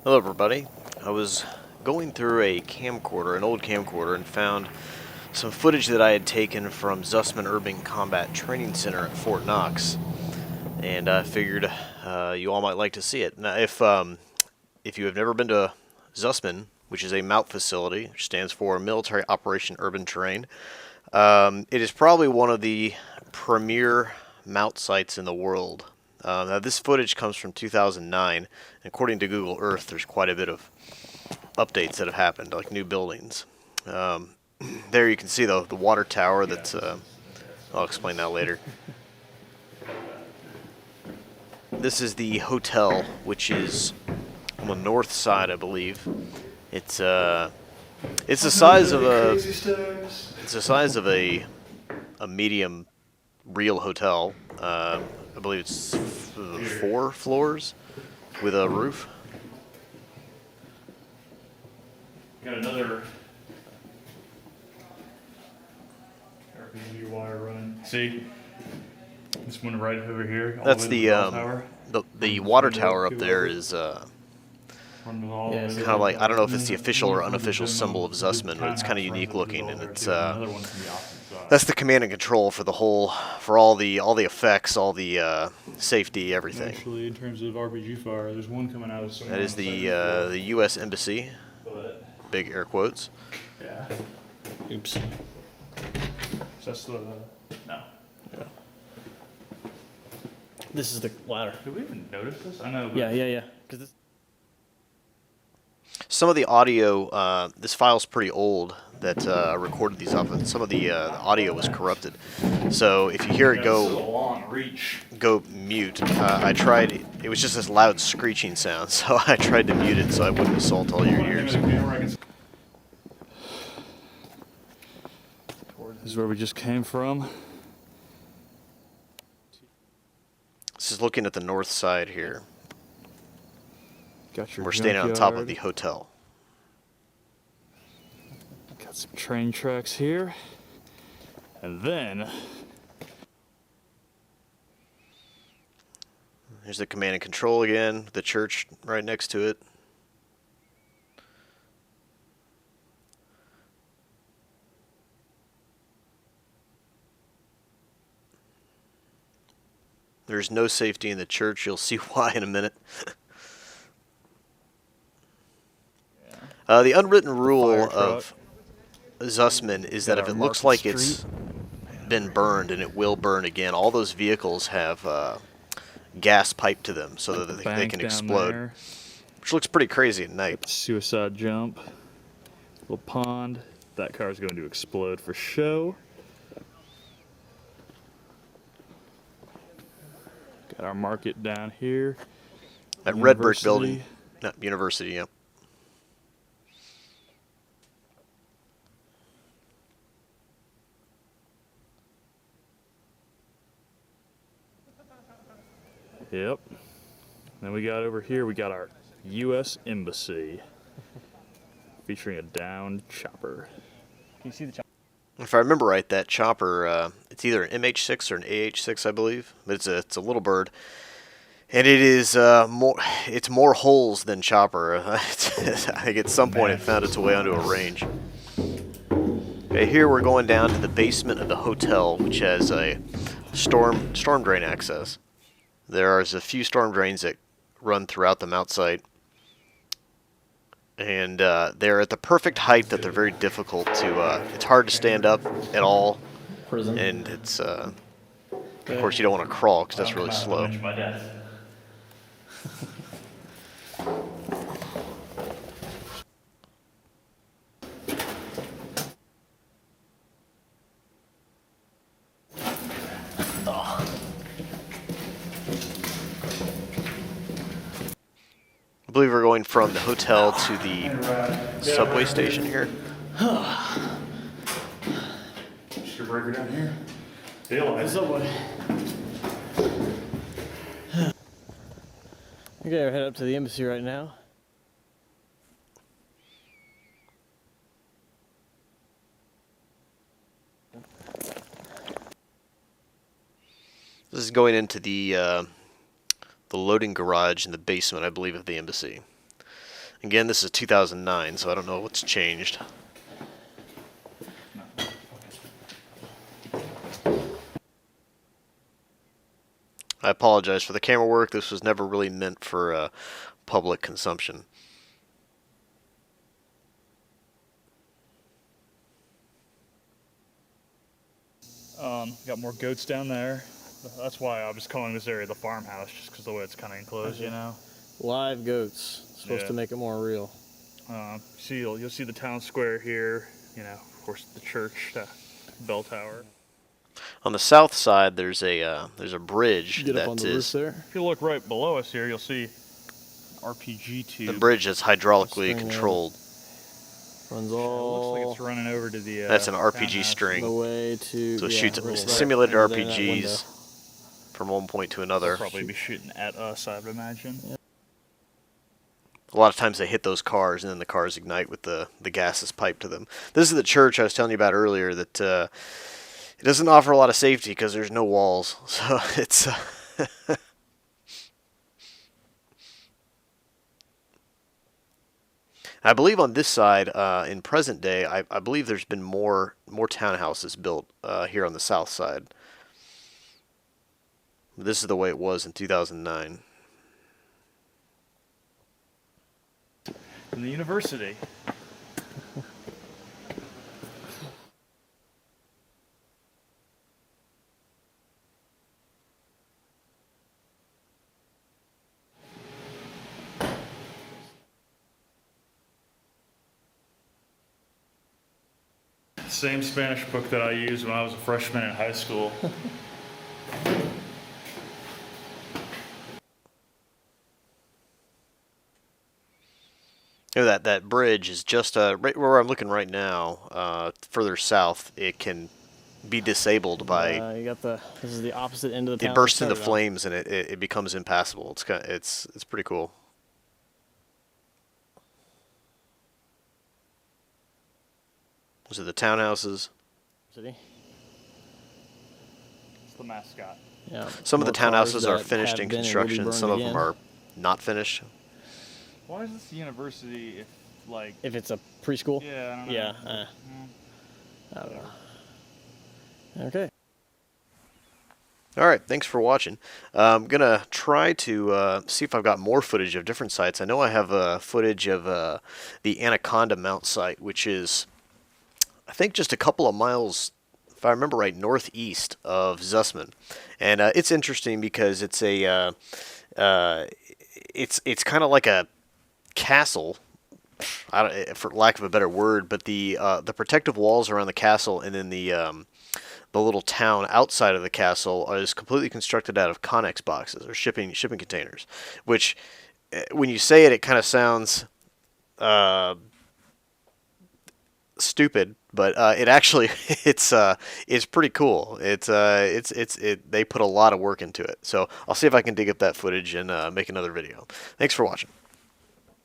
Hello everybody. I was going through a camcorder, an old camcorder, and found some footage that I had taken from Zussman Urban Combat Training Center at Fort Knox, and I figured you all might like to see it. Now, if you have never been to Zussman, which is a MOUT facility, which stands for Military Operation Urban Terrain, it is probably one of the premier MOUT sites in the world. Now this footage comes from 2009, and according to Google Earth, there's quite a bit of updates that have happened, like new buildings. There you can see the water tower that's, I'll explain that later. This is the hotel, which is on the north side, I believe. It's the size of a medium real hotel. I believe it's 4 floors with a roof. Got another RPG wire running. See, this one right over here. That's the water tower up there is kind of like, I don't know if it's the official or unofficial symbol of Zussman, but it's kind of unique looking, and it's that's the command and control for the whole, for all the effects, all the safety, everything. Actually, in terms of RPG fire, there's one coming out of somewhere. That is the U.S. Embassy. Big air quotes. Yeah. Oops. So that's the no. Yeah. This is the ladder. Did we even notice this? I know. Yeah. Because some of the audio, this file's pretty old that recorded these off, and some of the audio was corrupted. So if you hear it go mute, I tried. It was just this loud screeching sound, so I tried to mute it so I wouldn't assault all your ears. This is where we just came from. This is looking at the north side here. Got your We're standing on top of junkyard. the hotel. Got some train tracks here. And then There's the command and control again, the church right next to it. There's no safety in the church. You'll see why in a minute. The unwritten rule of Zussman is that if it looks like it's been burned, and it will burn again, all those vehicles have gas piped to them so that they can explode, which looks pretty crazy at night. Suicide jump. Little pond. That car's going to explode for show. Got our market down here. That red brick building. No, University, yep. Yep. Then we got over here, we got our U.S. Embassy. Featuring a downed chopper. Can you see the chopper? If I remember right, that chopper, it's either an MH6 or an AH6, I believe. But it's a little bird. And it is it's more holes than chopper. I think at some point it found its way onto a range. Okay, here we're going down to the basement of the hotel, which has a storm drain access. There is a few storm drains that run throughout the MOUT site. And they're at the perfect height that they're very difficult to, it's hard to stand up at all. Prison. And it's, of course you don't want to crawl because that's really slow. I believe we're going from the hotel to the subway station here. Just your breaker down here. Daylight. Subway. Okay, we're heading up to the embassy right now. This is going into the loading garage in the basement, I believe, of the embassy. Again, this is 2009, so I don't know what's changed. I apologize for the camera work. This was never really meant for public consumption. Got more goats down there. That's why I was calling this area the farmhouse, just because the way it's kind of enclosed, you know. Live goats. Supposed Yeah. to make it more real. You'll see the town square here. You know, of course, the church, bell tower. On the south side, there's a bridge Get up on that the roof is there. If you look right below us here, you'll see RPG tube. the bridge that's hydraulically String there. controlled. Runs It looks all like it's running over to the. That's an RPG townhouse. string. the way to. So it yeah, shoots right simulated under that RPGs window. from one point to They'll another. probably be shooting at us, I would imagine. Yeah. A lot of times they hit those cars, and then the cars ignite with the gas that's piped to them. This is the church I was telling you about earlier that it doesn't offer a lot of safety because there's no walls. So it's... I believe on this side, in present day, I believe there's been more townhouses built here on the south side. This is the way it was in 2009. From the university. Same Spanish book that I used when I was a freshman in high school. You know, that bridge is just right where I'm looking right now. Further south, it can be disabled by. You got the. This is the opposite end of the town. It bursts into started on. flames and it becomes impassable. It's pretty cool. Those are the townhouses. City. It's the mascot. Yeah. Some of the more cars townhouses are that finished have in been and will be construction. burned Some of them again. are not finished. Why is this university if, like... If it's a preschool. Yeah, I don't know. Yeah. I don't know. Okay. All right, thanks for watching. I'm going to try to see if I've got more footage of different sites. I know I have footage of the Anaconda MOUT site, which is, I think, just a couple of miles, if I remember right, northeast of Zussman. And it's interesting because it's a it's kind of like a castle, for lack of a better word, but the protective walls around the castle and then the little town outside of the castle is completely constructed out of Connex boxes or shipping containers, which when you say it, it kind of sounds stupid, but it actually it's pretty cool. They put a lot of work into it. So I'll see if I can dig up that footage and make another video. Thanks for watching.